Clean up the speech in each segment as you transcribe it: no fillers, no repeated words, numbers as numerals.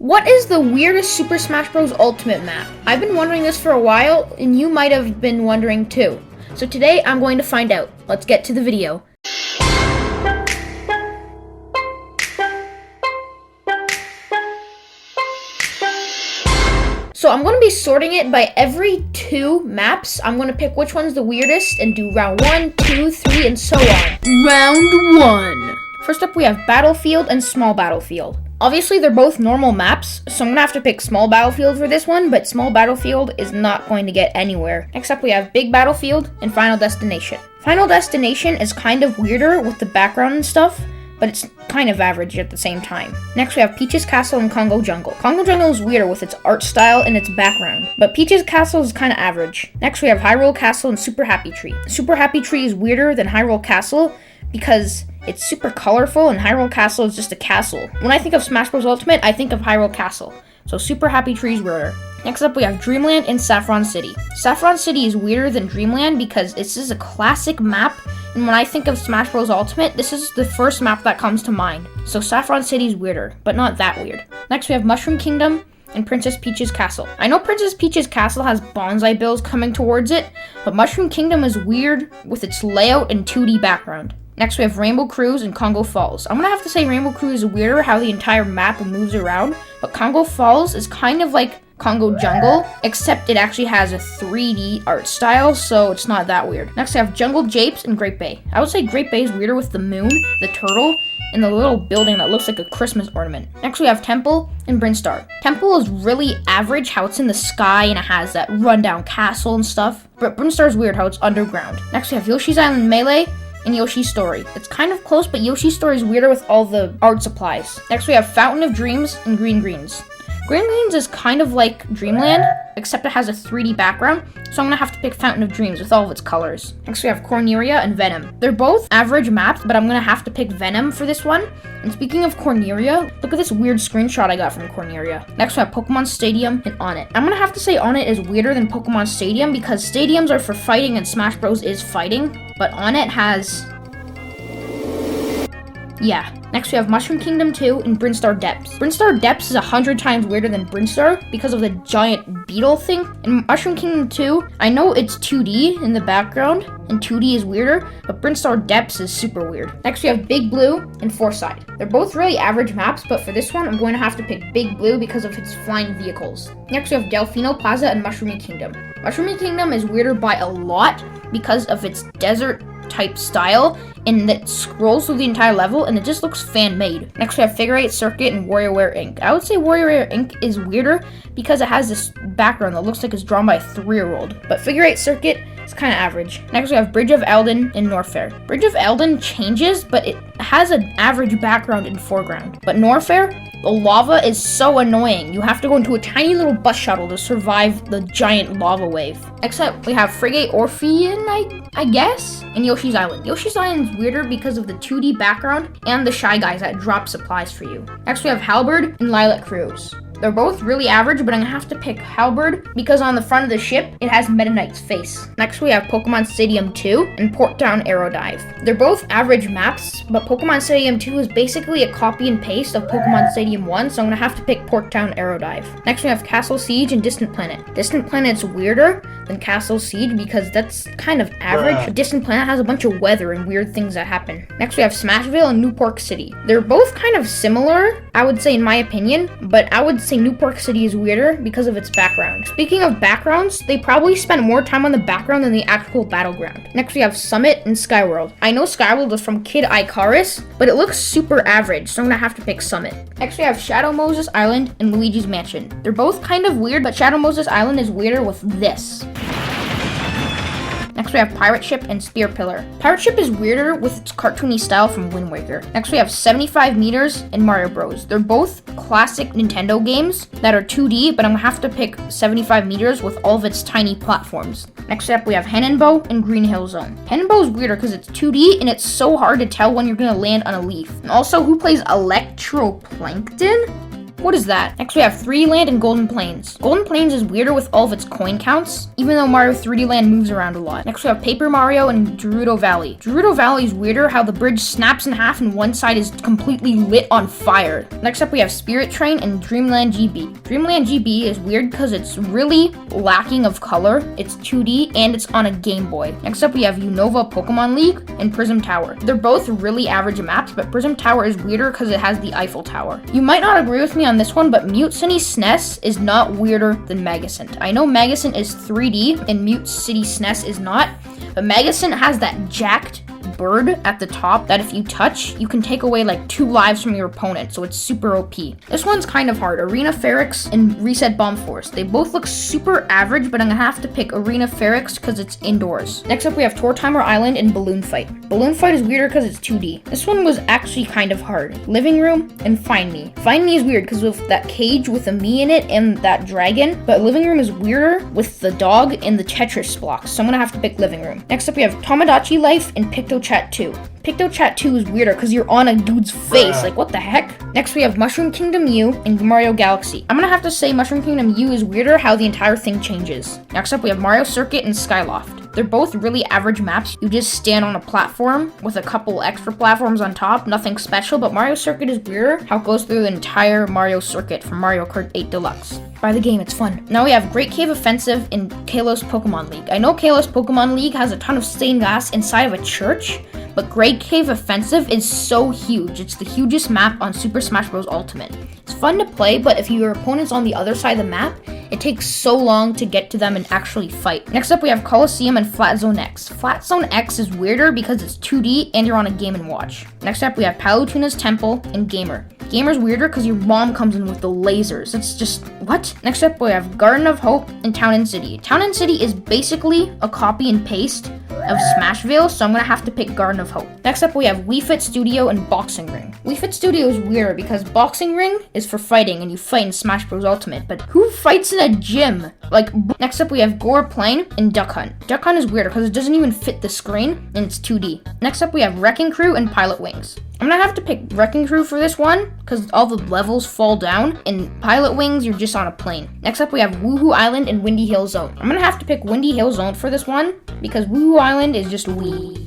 What is the weirdest Super Smash Bros. Ultimate map? I've been wondering this for a while, and you might have been wondering too. So today I'm going to find out. Let's get to the video. So I'm going to be sorting it by every 2 maps. I'm going to pick which one's the weirdest and do round 1, 2, 3, and so on. Round 1. First up we have Battlefield and Small Battlefield. Obviously they're both normal maps, so I'm going to have to pick Small Battlefield for this one, but Small Battlefield is not going to get anywhere. Next up we have Big Battlefield and Final Destination. Final Destination is kind of weirder with the background and stuff, but it's kind of average at the same time. Next we have Peach's Castle and Congo Jungle. Congo Jungle is weirder with its art style and its background, but Peach's Castle is kind of average. Next we have Hyrule Castle and Super Happy Tree. Super Happy Tree is weirder than Hyrule Castle because it's super colorful and Hyrule Castle is just a castle. When I think of Smash Bros. Ultimate, I think of Hyrule Castle. So Super Happy Tree is weirder. Next up we have Dreamland and Saffron City. Saffron City is weirder than Dreamland because this is a classic map, and when I think of Smash Bros. Ultimate, this is the first map that comes to mind. So Saffron City is weirder, but not that weird. Next we have Mushroom Kingdom and Princess Peach's Castle. I know Princess Peach's Castle has bonsai bills coming towards it, but Mushroom Kingdom is weird with its layout and 2D background. Next we have Rainbow Cruise and Congo Falls. I'm gonna have to say Rainbow Cruise is weirder how the entire map moves around, but Congo Falls is kind of like Congo Jungle, except it actually has a 3D art style, so it's not that weird. Next we have Jungle Japes and Great Bay. I would say Great Bay is weirder with the moon, the turtle, and the little building that looks like a Christmas ornament. Next we have Temple and Brinstar. Temple is really average how it's in the sky and it has that rundown castle and stuff, but Brinstar is weird how it's underground. Next we have Yoshi's Island Melee and Yoshi's Story. It's kind of close, but Yoshi's Story is weirder with all the art supplies. Next we have Fountain of Dreams and Green Greens. Green Greens is kind of like Dreamland, except it has a 3D background, so I'm gonna have to pick Fountain of Dreams with all of its colors. Next we have Corneria and Venom. They're both average maps, but I'm gonna have to pick Venom for this one. And speaking of Corneria, look at this weird screenshot I got from Corneria. Next we have Pokemon Stadium and Onett. I'm gonna have to say Onett is weirder than Pokemon Stadium because stadiums are for fighting and Smash Bros is fighting, but Onett has... yeah. Next we have Mushroom Kingdom 2 and Brinstar Depths. Brinstar Depths is 100 times weirder than Brinstar because of the giant beetle thing. In Mushroom Kingdom 2, I know it's 2D in the background, and 2D is weirder, but Brinstar Depths is super weird. Next we have Big Blue and Forsyth. They're both really average maps, but for this one, I'm going to have to pick Big Blue because of its flying vehicles. Next we have Delfino Plaza and Mushroomy Kingdom. Mushroomy Kingdom is weirder by a lot because of its desert type style, and it scrolls through the entire level and it just looks fan-made. Next we have Figure 8 Circuit and WarioWare Inc. I would say WarioWare Inc. is weirder because it has this background that looks like it's drawn by a 3-year-old, but Figure 8 Circuit is kind of average. Next we have Bridge of Eldin and Norfair. Bridge of Eldin changes, but it has an average background and foreground. But Norfair, the lava is so annoying. You have to go into a tiny little bus shuttle to survive the giant lava wave. Next up, we have Frigate Orphean, I guess, and Yoshi's Island. Yoshi's Island is weirder because of the 2D background and the Shy Guys that drop supplies for you. Next, we have Halberd and Lilac Cruise. They're both really average, but I'm gonna have to pick Halberd because on the front of the ship, it has Meta Knight's face. Next, we have Pokemon Stadium 2 and Port Town Aerodive. They're both average maps, but Pokemon Stadium 2 is basically a copy and paste of Pokemon Stadium 1, so I'm gonna have to pick Port Town Aerodive. Next, we have Castle Siege and Distant Planet. Distant Planet's weirder than Castle Siege because that's kind of average, but Distant Planet has a bunch of weather and weird things that happen. Next, we have Smashville and New Pork City. They're both kind of similar, I would say in my opinion, but I would say New Pork City is weirder because of its background. Speaking of backgrounds, they probably spent more time on the background than the actual battleground. Next we have Summit and Skyworld. I know Skyworld is from Kid Icarus, but it looks super average, so I'm gonna have to pick Summit. Next we have Shadow Moses Island and Luigi's Mansion. They're both kind of weird, but Shadow Moses Island is weirder with this. Next we have Pirate Ship and Spear Pillar. Pirate Ship is weirder with its cartoony style from Wind Waker. Next we have 75 Meters and Mario Bros. They're both classic Nintendo games that are 2D, but I'm gonna have to pick 75 Meters with all of its tiny platforms. Next up we have Henenbow and Green Hill Zone. Henenbow is weirder because it's 2D and it's so hard to tell when you're gonna land on a leaf. And also, who plays Electroplankton? What is that? Next we have 3D Land and Golden Plains. Golden Plains is weirder with all of its coin counts, even though Mario 3D Land moves around a lot. Next we have Paper Mario and Gerudo Valley. Gerudo Valley is weirder how the bridge snaps in half and one side is completely lit on fire. Next up we have Spirit Train and Dreamland GB. Dreamland GB is weird because it's really lacking of color. It's 2D and it's on a Game Boy. Next up we have Unova Pokemon League and Prism Tower. They're both really average maps, but Prism Tower is weirder because it has the Eiffel Tower. You might not agree with me on this one, but Mute City SNES is not weirder than Magicent. I know Magicent is 3D and Mute City SNES is not, but Magicent has that jacked bird at the top that if you touch, you can take away like 2 lives from your opponent, so it's super OP. This one's kind of hard. Arena Ferrix and Reset Bomb Force. They both look super average, but I'm gonna have to pick Arena Ferrix because it's indoors. Next up we have Tour Timer Island and Balloon Fight. Balloon Fight is weirder because it's 2D. This one was actually kind of hard. Living Room and Find Me. Find Me is weird because of that cage with a me in it and that dragon, but Living Room is weirder with the dog and the Tetris blocks, so I'm gonna have to pick Living Room. Next up we have Tomodachi Life and PictoChat 2. PictoChat 2 is weirder because you're on a dude's face. Like, what the heck? Next, we have Mushroom Kingdom U and Mario Galaxy. I'm gonna have to say Mushroom Kingdom U is weirder how the entire thing changes. Next up, we have Mario Circuit and Skyloft. They're both really average maps. You just stand on a platform with a couple extra platforms on top. Nothing special, but Mario Circuit is weirder how it goes through the entire Mario Circuit from Mario Kart 8 Deluxe. Buy the game, it's fun. Now we have Great Cave Offensive in Kalos Pokemon League. I know Kalos Pokemon League has a ton of stained glass inside of a church, but Great Cave Offensive is so huge. It's the hugest map on Super Smash Bros. Ultimate. It's fun to play, but if your opponent's on the other side of the map, it takes so long to get to them and actually fight. Next up, we have Coliseum and Flat Zone X. Flat Zone X is weirder because it's 2D and you're on a Game & Watch. Next up, we have Palutena's Temple and Gamer. Gamer's weirder because your mom comes in with the lasers. It's just, what? Next up, we have Garden of Hope and Town & City. Town & City is basically a copy and paste of Smashville, so I'm gonna have to pick Garden of Hope. Next up, we have Wii Fit Studio and Boxing Ring. Wii Fit Studio is weird because Boxing Ring is for fighting and you fight in Smash Bros. Ultimate, but who fights in a gym? Like, next up, we have Gore Plane and Duck Hunt. Duck Hunt is weirder because it doesn't even fit the screen and it's 2D. Next up, we have Wrecking Crew and Pilot Wings. I'm gonna have to pick Wrecking Crew for this one because all the levels fall down. In Pilot Wings, you're just on a plane. Next up, we have Woohoo Island and Windy Hill Zone. I'm gonna have to pick Windy Hill Zone for this one because Woohoo Island is just wee.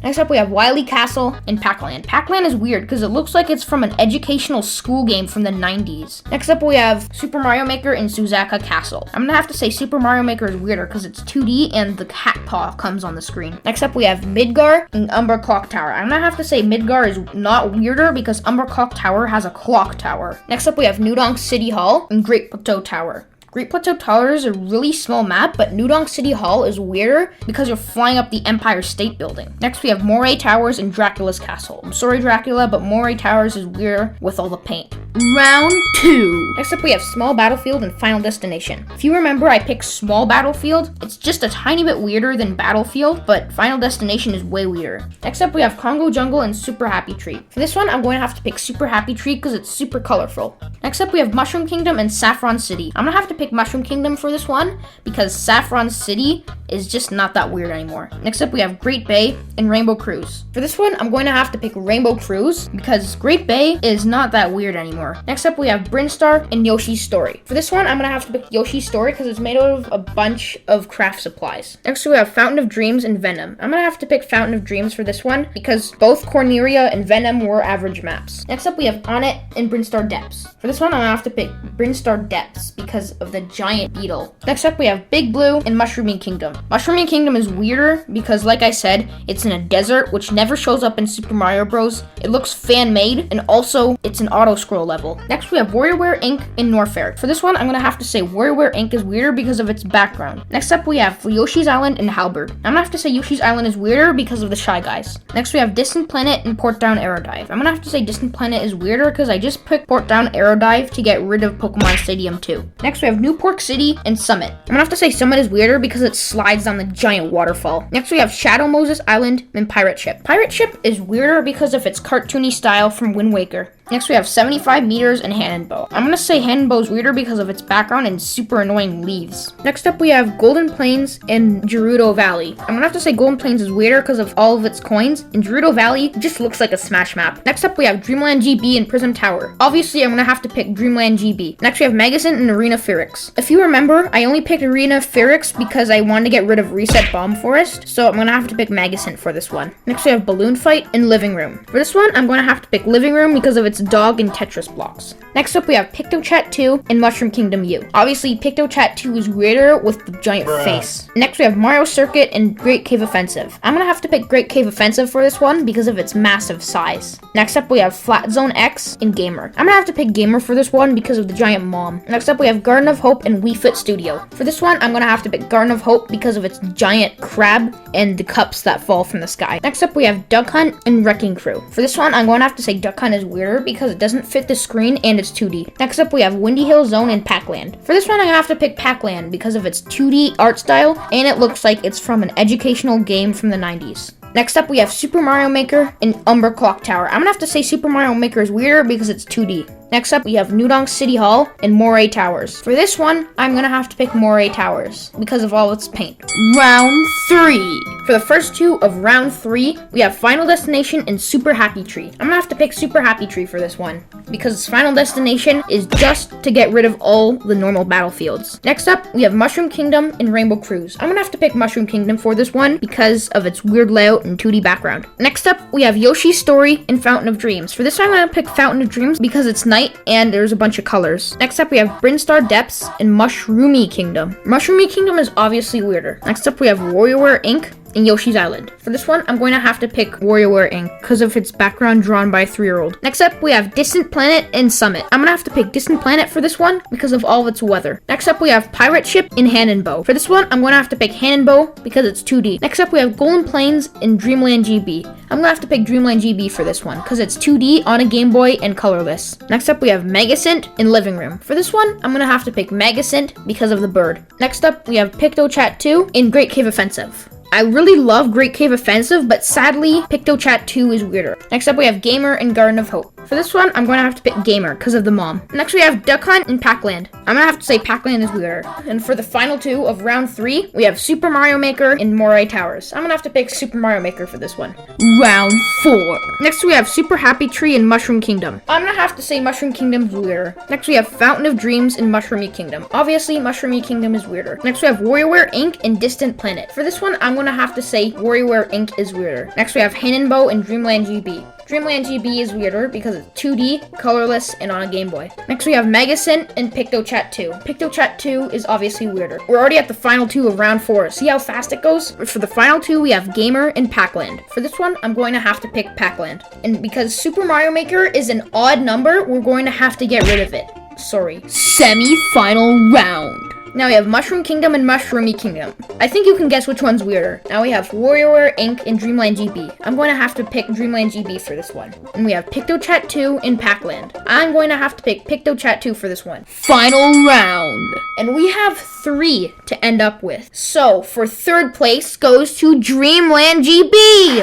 Next up, we have Wily Castle and Pac-Land. Pac-Land is weird because it looks like it's from an educational school game from the 90s. Next up, we have Super Mario Maker and Suzaka Castle. I'm gonna have to say Super Mario Maker is weirder because it's 2D and the cat paw comes on the screen. Next up, we have Midgar and Umber Clock Tower. I'm gonna have to say Midgar is not weirder because Umber Clock Tower has a clock tower. Next up, we have Nudonk City Hall and Great Plateau Tower. Great Plateau Tower is a really small map, but Nudonk City Hall is weirder because you're flying up the Empire State Building. Next, we have Moray Towers and Dracula's Castle. I'm sorry, Dracula, but Moray Towers is weirder with all the paint. Round 2. Next up, we have Small Battlefield and Final Destination. If you remember, I picked Small Battlefield. It's just a tiny bit weirder than Battlefield, but Final Destination is way weirder. Next up, we have Congo Jungle and Super Happy Tree. For this one, I'm going to have to pick Super Happy Tree because it's super colorful. Next up, we have Mushroom Kingdom and Saffron City. I'm gonna have to pick Mushroom Kingdom for this one because Saffron City is just not that weird anymore. Next up, we have Great Bay and Rainbow Cruise. For this one, I'm going to have to pick Rainbow Cruise because Great Bay is not that weird anymore. Next up, we have Brinstar and Yoshi's Story. For this one, I'm going to have to pick Yoshi's Story because it's made out of a bunch of craft supplies. Next, we have Fountain of Dreams and Venom. I'm going to have to pick Fountain of Dreams for this one because both Corneria and Venom were average maps. Next up, we have Onett and Brinstar Depths. For this one, I'm going to have to pick Brinstar Depths because of the giant beetle. Next up, we have Big Blue and Mushrooming Kingdom. Mushrooming Kingdom is weirder because, like I said, it's in a desert, which never shows up in Super Mario Bros. It looks fan-made, and also, it's an auto-scroll level. Next, we have WarioWare Inc. and Norfair. For this one, I'm gonna have to say WarioWare Inc. is weirder because of its background. Next up, we have Yoshi's Island and Halberd. I'm gonna have to say Yoshi's Island is weirder because of the Shy Guys. Next, we have Distant Planet and Port Down Aerodive. I'm gonna have to say Distant Planet is weirder because I just picked Port Down Aerodive to get rid of Pokemon Stadium 2. Next, we have Newport City and Summit. I'm gonna have to say Summit is weirder because it slides down the giant waterfall. Next, we have Shadow Moses Island and Pirate Ship. Pirate Ship is weirder because of its cartoony style from Wind Waker. Next we have 75 meters and hand and bow. I'm gonna say hand and bow is weirder because of its background and super annoying leaves. Next up we have Golden Plains and Gerudo Valley. I'm gonna have to say Golden Plains is weirder because of all of its coins, and Gerudo Valley just looks like a Smash map. Next up we have Dreamland GB and Prism Tower. Obviously I'm gonna have to pick Dreamland GB. Next we have Magicant and Arena Pyrrhix. If you remember, I only picked Arena Pyrrhix because I wanted to get rid of Reset Bomb Forest, so I'm gonna have to pick Magicant for this one. Next we have Balloon Fight and Living Room. For this one, I'm gonna have to pick Living Room because of its dog and Tetris blocks. Next up we have PictoChat 2 and Mushroom Kingdom U. Obviously PictoChat 2 is weirder with the giant face. Next we have Mario Circuit and Great Cave Offensive. I'm gonna have to pick Great Cave Offensive for this one because of its massive size. Next up we have Flat Zone X and Gamer. I'm gonna have to pick Gamer for this one because of the giant mom. Next up we have Garden of Hope and Wii Fit Studio. For this one, I'm gonna have to pick Garden of Hope because of its giant crab and the cups that fall from the sky. Next up we have Duck Hunt and Wrecking Crew. For this one, I'm going to have to say Duck Hunt is weirder because it doesn't fit the screen and it's 2D. Next up we have Windy Hill Zone and Pac-Land. For this one, I'm gonna have to pick Pac-Land because of its 2D art style and it looks like it's from an educational game from the 90s. Next up, we have Super Mario Maker and Umber Clock Tower. I'm gonna have to say Super Mario Maker is weirder because it's 2D. Next up, we have Nudong City Hall and Moray Towers. For this one, I'm gonna have to pick Moray Towers because of all its paint. Round 3. For the first two of round 3, we have Final Destination and Super Happy Tree. I'm gonna have to pick Super Happy Tree for this one because its Final Destination is just to get rid of all the normal battlefields. Next up, we have Mushroom Kingdom and Rainbow Cruise. I'm gonna have to pick Mushroom Kingdom for this one because of its weird layout and 2D background. Next up, we have Yoshi's Story and Fountain of Dreams. For this time, I'm gonna pick Fountain of Dreams because it's night and there's a bunch of colors. Next up, we have Brinstar Depths and Mushroomy Kingdom. Mushroomy Kingdom is obviously weirder. Next up, we have WarioWare Inc. and Yoshi's Island. For this one, I'm going to have to pick WarioWare Inc. because of its background drawn by a 3-year-old. Next up, we have Distant Planet and Summit. I'm going to have to pick Distant Planet for this one because of all of its weather. Next up, we have Pirate Ship and Hand and Bow. For this one, I'm going to have to pick Hand and Bow because it's 2D. Next up, we have Golden Plains and Dreamland GB. I'm going to have to pick Dreamland GB for this one because it's 2D on a Game Boy and colorless. Next up, we have Magicant and Living Room. For this one, I'm going to have to pick Magicant because of the bird. Next up, we have PictoChat 2 and Great Cave Offensive. I really love Great Cave Offensive, but sadly, PictoChat 2 is weirder. Next up, we have Gamer and Garden of Hope. For this one, I'm going to have to pick Gamer because of the mom. Next, we have Duck Hunt and Pac-Land. I'm going to have to say Pac-Land is weirder. And for the final two of round 3, we have Super Mario Maker and Moray Towers. I'm going to have to pick Super Mario Maker for this one. Round 4. Next, we have Super Happy Tree and Mushroom Kingdom. I'm going to have to say Mushroom Kingdom is weirder. Next, we have Fountain of Dreams and Mushroomy Kingdom. Obviously, Mushroomy Kingdom is weirder. Next, we have WarioWare Inc. and Distant Planet. For this one, I'm going to have to say WarioWare Inc. is weirder. Next, we have Hand and Bow and Dreamland GB. Dreamland GB is weirder because it's 2D, colorless, and on a Game Boy. Next, we have Magicant and PictoChat 2. PictoChat 2 is obviously weirder. We're already at the final two of round 4. See how fast it goes? For the final two, we have Gamer and Pac-Land. For this one, I'm going to have to pick Pac-Land. And because Super Mario Maker is an odd number, we're going to have to get rid of it. Sorry. Semi-final round. Now we have Mushroom Kingdom and Mushroomy Kingdom. I think you can guess which one's weirder. Now we have WarioWare Inc. and Dreamland GB. I'm going to have to pick Dreamland GB for this one. And we have PictoChat 2 and Pac-Land. I'm going to have to pick PictoChat 2 for this one. Final round. And we have 3 to end up with. So, for third place goes to Dreamland GB.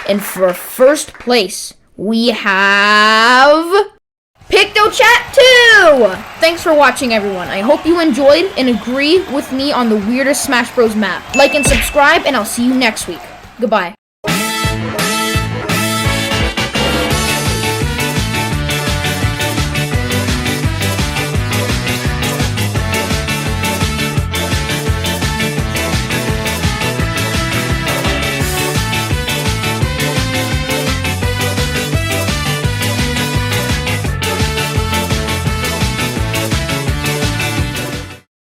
And for first place, we have PictoChat 2! Thanks for watching, everyone. I hope you enjoyed and agree with me on the weirdest Smash Bros. Map. Like and subscribe, and I'll see you next week. Goodbye.